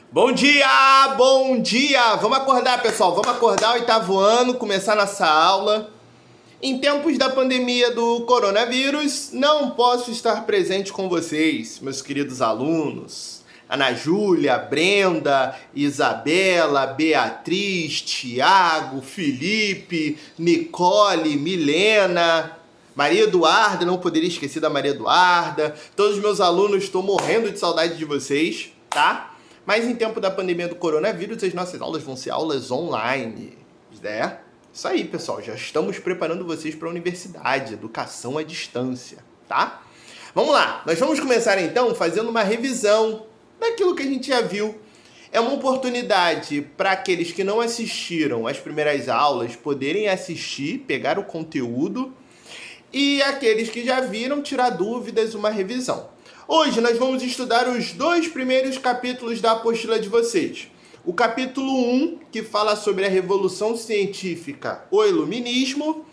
Bom dia, bom dia! Vamos acordar, pessoal, vamos acordar, oitavo ano, começar nossa aula. Em tempos da pandemia do coronavírus, não posso estar presente com vocês, meus queridos alunos. Ana Júlia, Brenda, Isabela, Beatriz, Tiago, Felipe, Nicole, Milena, Maria Eduarda, não poderia esquecer da Maria Eduarda. Todos os meus alunos, estou morrendo de saudade de vocês, tá? Mas em tempo da pandemia do coronavírus, as nossas aulas vão ser aulas online, né? Isso aí, pessoal, já estamos preparando vocês para a universidade, educação à distância, tá? Vamos lá, nós vamos começar então fazendo uma revisão daquilo que a gente já viu. É uma oportunidade para aqueles que não assistiram às primeiras aulas poderem assistir, pegar o conteúdo, e aqueles que já viram tirar dúvidas, uma revisão. Hoje nós vamos estudar os dois primeiros capítulos da apostila de vocês. O capítulo 1, que fala sobre a Revolução Científica, o Iluminismo,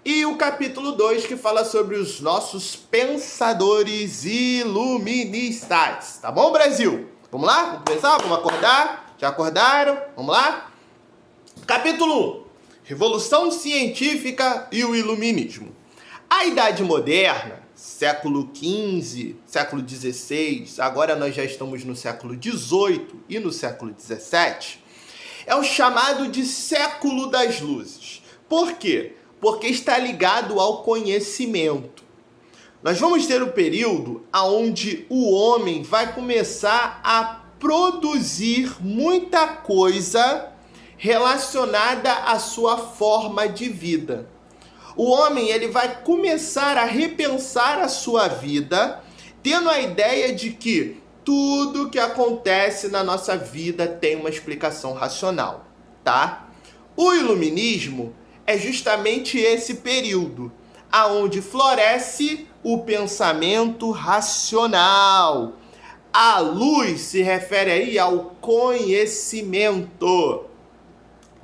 e o capítulo 2, que fala sobre os nossos pensadores iluministas. Tá bom, Brasil? Vamos lá? Vamos começar? Vamos acordar? Já acordaram? Vamos lá? Capítulo 1, Revolução Científica e o Iluminismo. A Idade Moderna, século XV, século XVI, agora nós já estamos no século XVIII e no século XVII, é o chamado de século das luzes. Por quê? Porque está ligado ao conhecimento. Nós vamos ter o período onde o homem vai começar a produzir muita coisa relacionada à sua forma de vida. O homem ele vai começar a repensar a sua vida, tendo a ideia de que tudo que acontece na nossa vida tem uma explicação racional, tá? O iluminismo é justamente esse período aonde floresce o pensamento racional. A luz se refere aí ao conhecimento.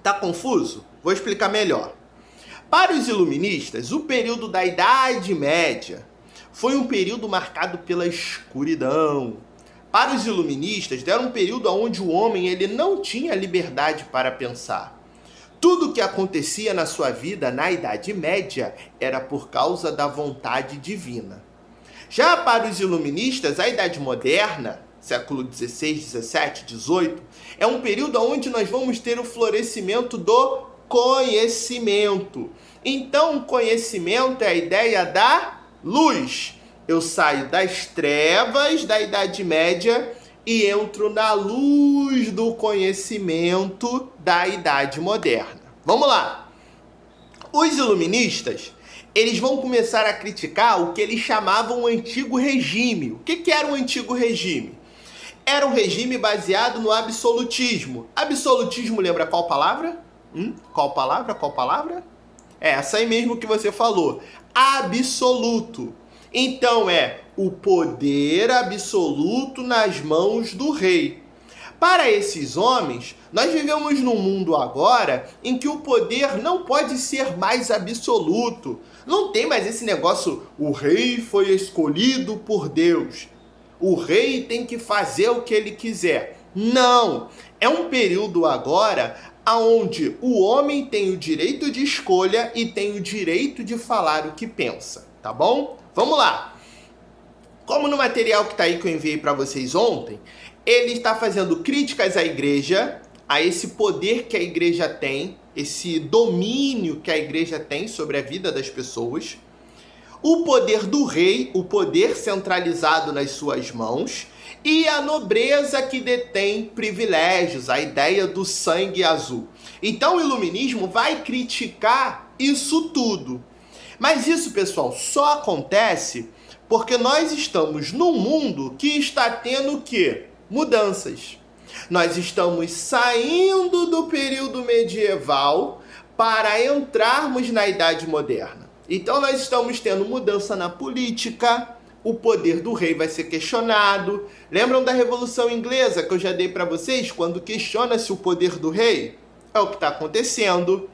Tá confuso? Vou explicar melhor. Para os iluministas, o período da Idade Média foi um período marcado pela escuridão. Para os iluministas, era um período onde o homem ele não tinha liberdade para pensar. Tudo o que acontecia na sua vida na Idade Média era por causa da vontade divina. Já para os iluministas, a Idade Moderna, século XVI, XVII, XVIII, é um período onde nós vamos ter o florescimento do conhecimento. Então, o conhecimento é a ideia da luz. Eu saio das trevas da Idade Média e entro na luz do conhecimento da Idade Moderna. Vamos lá. Os iluministas, eles vão começar a criticar o que eles chamavam o Antigo Regime. O que era o Antigo Regime? Era um regime baseado no absolutismo. Absolutismo lembra qual palavra? Qual palavra? Qual palavra? É essa aí mesmo que você falou. Absoluto. Então é o poder absoluto nas mãos do rei. Para esses homens, nós vivemos num mundo agora em que o poder não pode ser mais absoluto. Não tem mais esse negócio, o rei foi escolhido por Deus. O rei tem que fazer o que ele quiser. Não! É um período agora onde o homem tem o direito de escolha e tem o direito de falar o que pensa, tá bom? Vamos lá! Como no material que está aí que eu enviei para vocês ontem, ele está fazendo críticas à igreja, a esse poder que a igreja tem, esse domínio que a igreja tem sobre a vida das pessoas, o poder do rei, o poder centralizado nas suas mãos, e a nobreza que detém privilégios, a ideia do sangue azul. Então o iluminismo vai criticar isso tudo. Mas isso, pessoal, só acontece porque nós estamos num mundo que está tendo o quê? Mudanças. Nós estamos saindo do período medieval para entrarmos na Idade Moderna. Então nós estamos tendo mudança na política, o poder do rei vai ser questionado. Lembram da Revolução Inglesa que eu já dei para vocês? Quando questiona-se o poder do rei? É o que está acontecendo.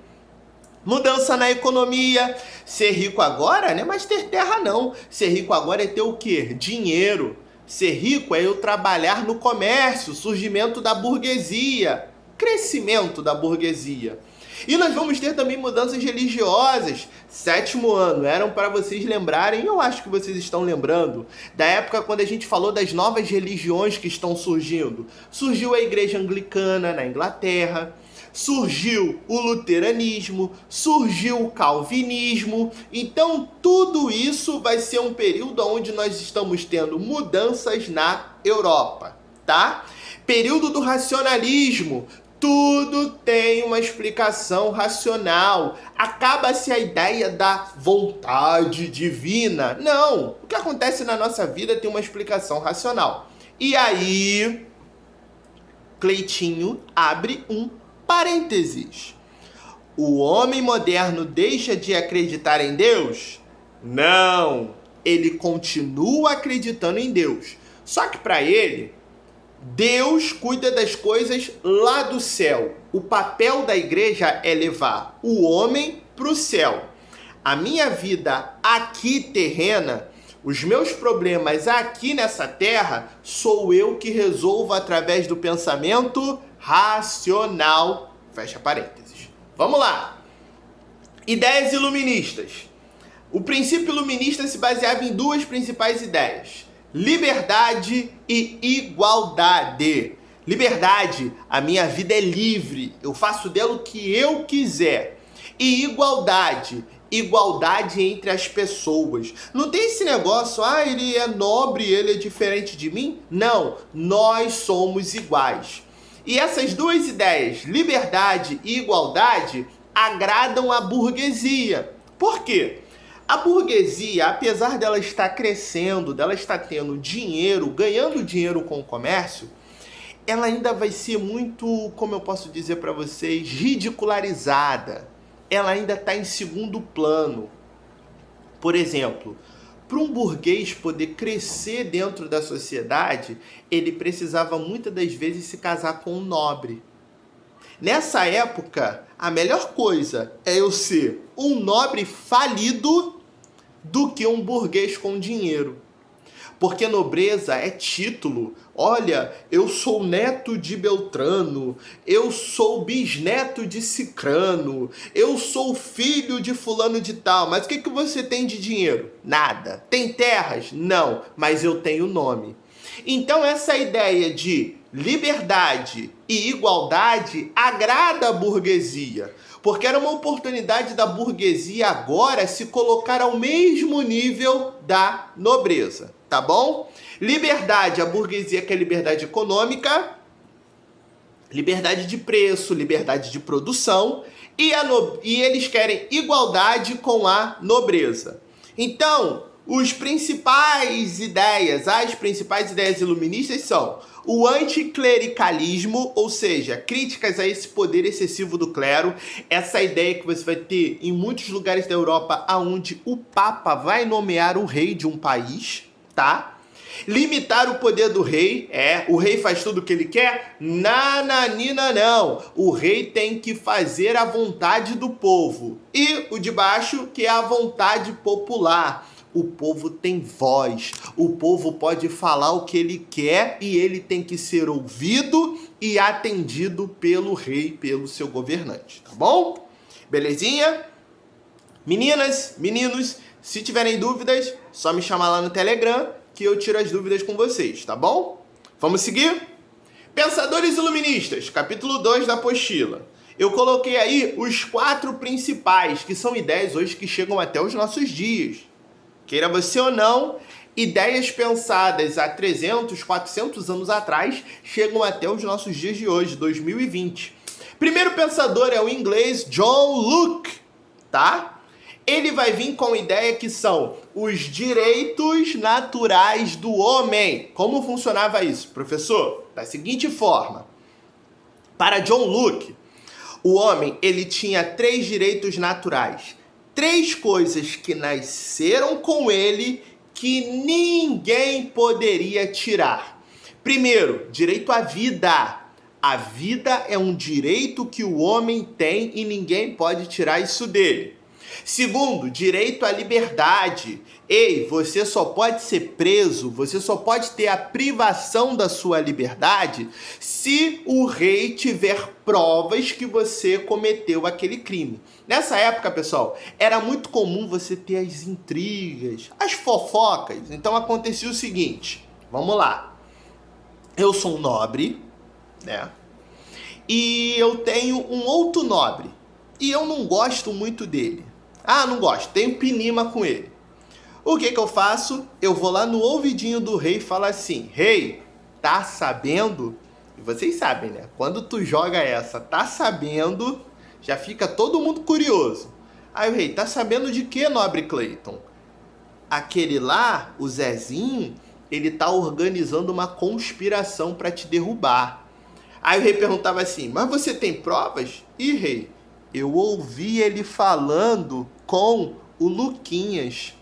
Mudança na economia. Ser rico agora não é mais ter terra, não. Ser rico agora é ter o quê? Dinheiro. Ser rico é eu trabalhar no comércio, surgimento da burguesia, crescimento da burguesia. E nós vamos ter também mudanças religiosas. 7º ano, eram para vocês lembrarem, eu acho que vocês estão lembrando, da época quando a gente falou das novas religiões que estão surgindo. Surgiu a igreja anglicana na Inglaterra, surgiu o luteranismo, surgiu o calvinismo. Então tudo isso vai ser um período onde nós estamos tendo mudanças na Europa, tá? Período do racionalismo. Tudo tem uma explicação racional. Acaba-se a ideia da vontade divina. Não, o que acontece na nossa vida tem uma explicação racional. E aí, Cleitinho abre um parênteses. O homem moderno deixa de acreditar em Deus? Não, ele continua acreditando em Deus. Só que para ele, Deus cuida das coisas lá do céu. O papel da igreja é levar o homem para o céu. A minha vida aqui terrena, os meus problemas aqui nessa terra, sou eu que resolvo através do pensamento racional. Fecha parênteses. Vamos lá. Ideias iluministas. O princípio iluminista se baseava em duas principais ideias: liberdade e igualdade. Liberdade, a minha vida é livre, eu faço dela o que eu quiser. E igualdade, igualdade entre as pessoas. Não tem esse negócio, ele é nobre, ele é diferente de mim. Não, nós somos iguais. E essas duas ideias, liberdade e igualdade, agradam a burguesia. Por quê? A burguesia, apesar dela estar crescendo, dela estar tendo dinheiro, ganhando dinheiro com o comércio, ela ainda vai ser muito, como eu posso dizer para vocês, ridicularizada. Ela ainda está em segundo plano. Por exemplo, para um burguês poder crescer dentro da sociedade, ele precisava muitas das vezes se casar com um nobre. Nessa época, a melhor coisa é eu ser um nobre falido do que um burguês com dinheiro. Porque nobreza é título. Olha, eu sou neto de Beltrano, eu sou bisneto de Cicrano, eu sou filho de fulano de tal. Mas o que você tem de dinheiro? Nada. Tem terras? Não, mas eu tenho nome. Então essa ideia de liberdade e igualdade agrada a burguesia, porque era uma oportunidade da burguesia agora se colocar ao mesmo nível da nobreza, tá bom? Liberdade, a burguesia quer liberdade econômica, liberdade de preço, liberdade de produção, e eles querem igualdade com a nobreza. Então, as principais ideias iluministas são o anticlericalismo, ou seja, críticas a esse poder excessivo do clero, essa ideia que você vai ter em muitos lugares da Europa, onde o Papa vai nomear o rei de um país, tá? Limitar o poder do rei, o rei faz tudo o que ele quer? Nananina não, o rei tem que fazer a vontade do povo. E o de baixo, que é a vontade popular. O povo tem voz, o povo pode falar o que ele quer e ele tem que ser ouvido e atendido pelo rei, pelo seu governante, tá bom? Belezinha? Meninas, meninos, se tiverem dúvidas, só me chamar lá no Telegram que eu tiro as dúvidas com vocês, tá bom? Vamos seguir? Pensadores iluministas, capítulo 2 da apostila. Eu coloquei aí os 4 principais, que são ideias hoje que chegam até os nossos dias. Queira você ou não, ideias pensadas há 300, 400 anos atrás chegam até os nossos dias de hoje, 2020. Primeiro pensador é o inglês John Locke, tá? Ele vai vir com a ideia que são os direitos naturais do homem. Como funcionava isso, professor? Da seguinte forma. Para John Locke, o homem ele tinha 3 direitos naturais. 3 coisas que nasceram com ele que ninguém poderia tirar. Primeiro, direito à vida. A vida é um direito que o homem tem e ninguém pode tirar isso dele. Segundo, direito à liberdade. Ei, você só pode ser preso, você só pode ter a privação da sua liberdade se o rei tiver provas que você cometeu aquele crime. Nessa época, pessoal, era muito comum você ter as intrigas, as fofocas. Então acontecia o seguinte, vamos lá. Eu sou um nobre, né? E eu tenho um outro nobre. E eu não gosto muito dele. Ah, não gosto, tenho pinima com ele. O que eu faço? Eu vou lá no ouvidinho do rei e falo assim, rei, tá sabendo? E vocês sabem, né? Quando tu joga essa, tá sabendo, já fica todo mundo curioso. Aí o rei, tá sabendo de quê, nobre Clayton? Aquele lá, o Zezinho, ele tá organizando uma conspiração para te derrubar. Aí o rei perguntava assim, mas você tem provas? Ih, rei, eu ouvi ele falando com o Luquinhas.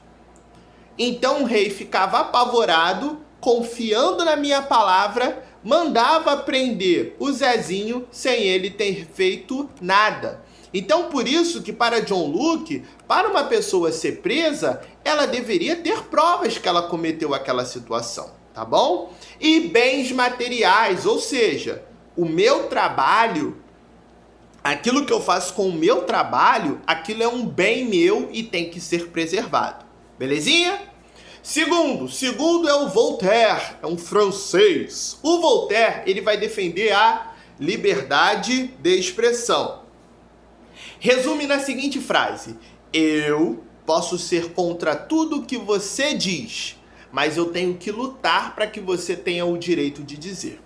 Então o rei ficava apavorado, confiando na minha palavra, mandava prender o Zezinho sem ele ter feito nada. Então por isso que para John Luke, para uma pessoa ser presa, ela deveria ter provas que ela cometeu aquela situação, tá bom? E bens materiais, ou seja, o meu trabalho, aquilo que eu faço com o meu trabalho, aquilo é um bem meu e tem que ser preservado. Belezinha? Segundo é o Voltaire, é um francês. O Voltaire, ele vai defender a liberdade de expressão. Resume na seguinte frase: eu posso ser contra tudo que você diz, mas eu tenho que lutar para que você tenha o direito de dizer.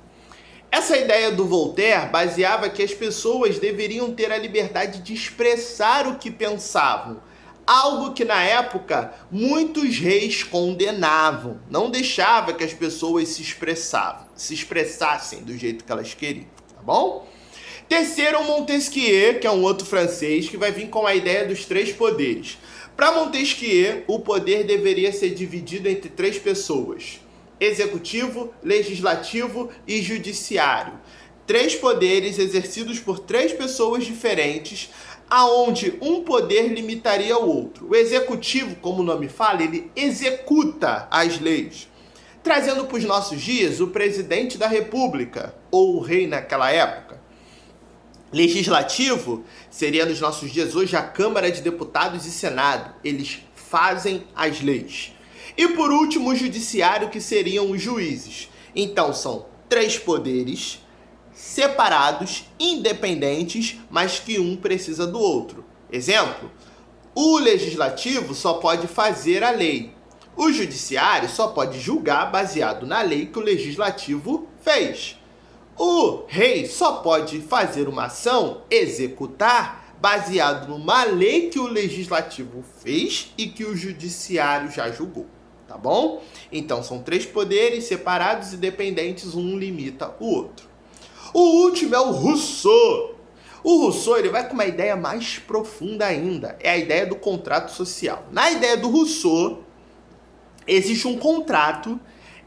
Essa ideia do Voltaire baseava que as pessoas deveriam ter a liberdade de expressar o que pensavam, algo que na época muitos reis condenavam, não deixava que as pessoas se expressassem do jeito que elas queriam, tá bom? Terceiro, Montesquieu, que é um outro francês, que vai vir com a ideia dos três poderes. Para Montesquieu, o poder deveria ser dividido entre três pessoas: executivo, legislativo e judiciário. Três poderes exercidos por três pessoas diferentes, aonde um poder limitaria o outro. O executivo, como o nome fala, ele executa as leis. Trazendo para os nossos dias, o presidente da República, ou o rei naquela época. Legislativo seria nos nossos dias hoje a Câmara de Deputados e Senado. Eles fazem as leis. E por último, o judiciário, que seriam os juízes. Então são três poderes separados, independentes, mas que um precisa do outro. Exemplo, o legislativo só pode fazer a lei. O judiciário só pode julgar baseado na lei que o legislativo fez. O rei só pode fazer uma ação, executar, baseado numa lei que o legislativo fez e que o judiciário já julgou, tá bom? Então são três poderes separados e independentes, um limita o outro. O último é o Rousseau. O Rousseau, ele vai com uma ideia mais profunda ainda, é a ideia do contrato social. Na ideia do Rousseau, existe um contrato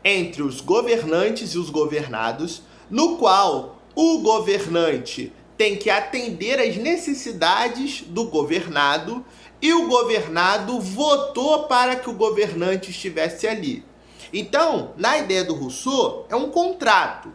entre os governantes e os governados, no qual o governante tem que atender às necessidades do governado e o governado votou para que o governante estivesse ali. Então, na ideia do Rousseau, é um contrato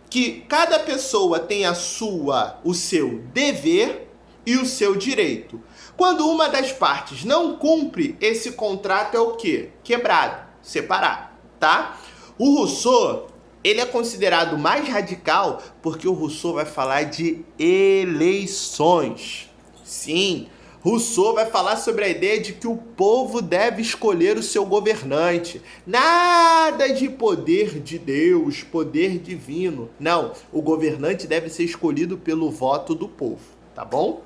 que cada pessoa tem o seu dever e o seu direito. Quando uma das partes não cumpre, esse contrato é o quê? Quebrado, separado, tá? O Rousseau, ele é considerado mais radical porque o Rousseau vai falar de eleições. Sim, Rousseau vai falar sobre a ideia de que o povo deve escolher o seu governante. Nada de poder de Deus, poder divino. Não, o governante deve ser escolhido pelo voto do povo, tá bom?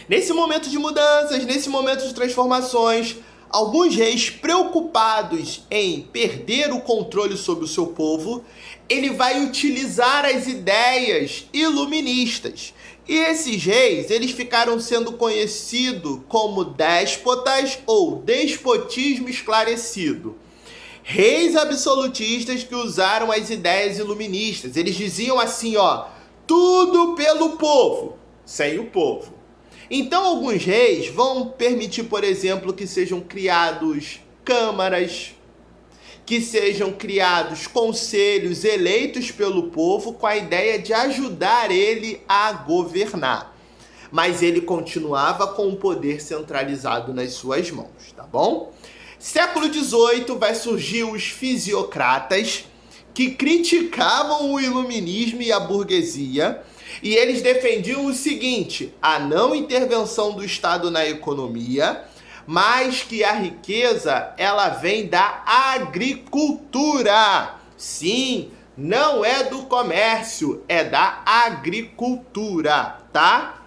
Nesse momento de mudanças, nesse momento de transformações, alguns reis preocupados em perder o controle sobre o seu povo, ele vai utilizar as ideias iluministas. E esses reis, eles ficaram sendo conhecidos como déspotas ou despotismo esclarecido. Reis absolutistas que usaram as ideias iluministas. Eles diziam assim, ó, tudo pelo povo, sem o povo. Então, alguns reis vão permitir, por exemplo, que sejam criados câmaras, que sejam criados conselhos eleitos pelo povo com a ideia de ajudar ele a governar. Mas ele continuava com o poder centralizado nas suas mãos, tá bom? Século XVIII vai surgir os fisiocratas, que criticavam o iluminismo e a burguesia, e eles defendiam o seguinte: a não intervenção do Estado na economia, mas que a riqueza ela vem da agricultura. Sim, não é do comércio, é da agricultura, tá?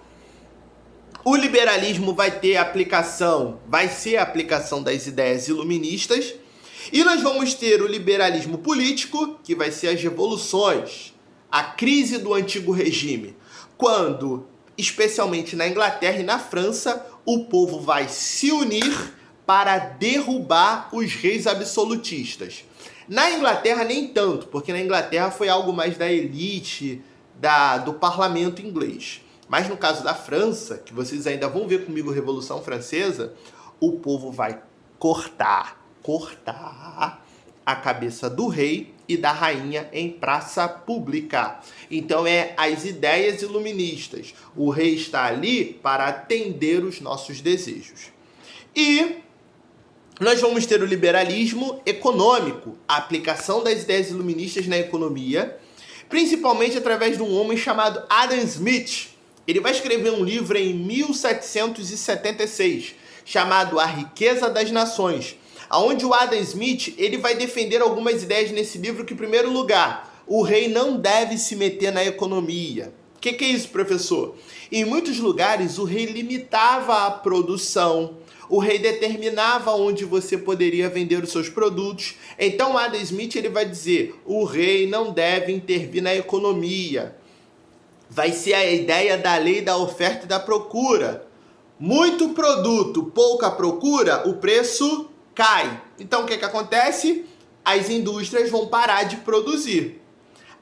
O liberalismo vai ser a aplicação das ideias iluministas, e nós vamos ter o liberalismo político, que vai ser as revoluções, a crise do antigo regime, quando, especialmente na Inglaterra e na França, o povo vai se unir para derrubar os reis absolutistas. Na Inglaterra nem tanto, porque na Inglaterra foi algo mais da elite, do parlamento inglês. Mas no caso da França, que vocês ainda vão ver comigo a Revolução Francesa, o povo vai cortar a cabeça do rei e da rainha em praça pública. Então as ideias iluministas. O rei está ali para atender os nossos desejos. E nós vamos ter o liberalismo econômico, a aplicação das ideias iluministas na economia, principalmente através de um homem chamado Adam Smith. Ele vai escrever um livro em 1776, chamado A Riqueza das Nações, onde o Adam Smith ele vai defender algumas ideias nesse livro que, em primeiro lugar, o rei não deve se meter na economia. O que é isso, professor? Em muitos lugares, o rei limitava a produção, o rei determinava onde você poderia vender os seus produtos. Então, o Adam Smith ele vai dizer, o rei não deve intervir na economia. Vai ser a ideia da lei da oferta e da procura. Muito produto, pouca procura, o preço cai. Então o que acontece? As indústrias vão parar de produzir.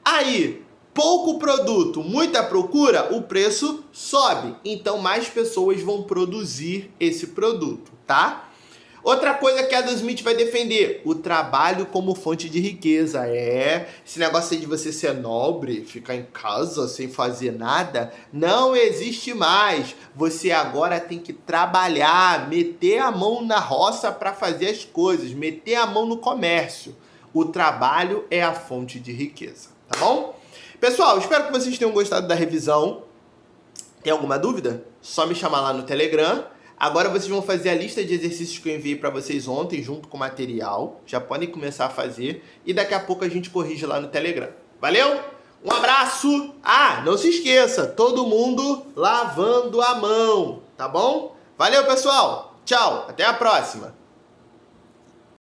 Aí, pouco produto, muita procura, o preço sobe. Então mais pessoas vão produzir esse produto, tá? Outra coisa que Adam Smith vai defender, o trabalho como fonte de riqueza. Esse negócio aí de você ser nobre, ficar em casa sem fazer nada, não existe mais. Você agora tem que trabalhar, meter a mão na roça para fazer as coisas, meter a mão no comércio. O trabalho é a fonte de riqueza, tá bom? Pessoal, espero que vocês tenham gostado da revisão. Tem alguma dúvida? Só me chamar lá no Telegram. Agora vocês vão fazer a lista de exercícios que eu enviei para vocês ontem, junto com o material. Já podem começar a fazer. E daqui a pouco a gente corrige lá no Telegram. Valeu? Um abraço! Ah, não se esqueça, todo mundo lavando a mão, tá bom? Valeu, pessoal! Tchau, até a próxima!